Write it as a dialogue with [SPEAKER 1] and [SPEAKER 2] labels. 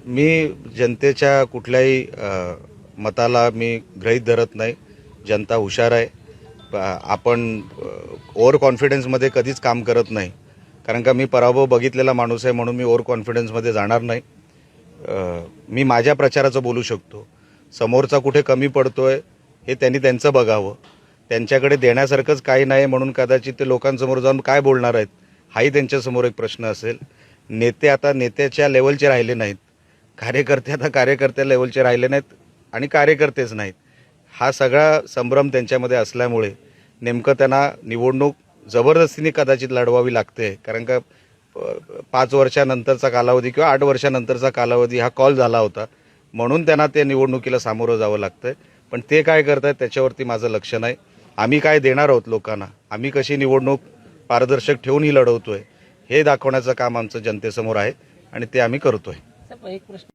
[SPEAKER 1] मी जनतेच्या कुठल्याही मताला मी गृहीत धरत नाही. जनता हुशार आहे. आपण ओव्हर कॉन्फिडन्समध्ये कधीच काम करत नाही, कारण का मी पराभव बघितलेला माणूस आहे, म्हणून मी ओव्हर कॉन्फिडन्समध्ये जाणार नाही. मी माझ्या प्रचाराचं बोलू शकतो. समोरचा कुठे कमी पडतोय हे त्यांनी त्यांचं बघावं. त्यांच्याकडे देण्यासारखंच काही नाही म्हणून कदाचित ते लोकांसमोर जाऊन काय बोलणार आहेत हाही त्यांच्यासमोर एक प्रश्न असेल. नेते आता नेत्याच्या लेवलचे राहिले नाहीत, कार्यकर्ते आता कार्यकर्त्या लेवलचे राहिले नाहीत आणि कार्यकर्तेच नाहीत. हा सगळा संभ्रम त्यांच्यामध्ये असल्यामुळे नेमकं त्यांना निवडणूक जबरदस्तीने कदाचित लढवावी लागते, कारण का 5 वर्षानंतरचा कालावधी किंवा 8 वर्षानंतरचा कालावधी हा कॉल झाला होता, म्हणून त्यांना ते निवडणुकीला सामोरं जावं लागतंय. पण ते काय करतायत त्याच्यावरती माझं लक्ष नाही. आम्ही काय देणार आहोत लोकांना, आम्ही कशी निवडणूक पारदर्शक ठेवून ही लढवतोय हे दाखवण्याचं काम आमचं जनतेसमोर आहे आणि ते आम्ही करतोय.
[SPEAKER 2] एक प्रश्न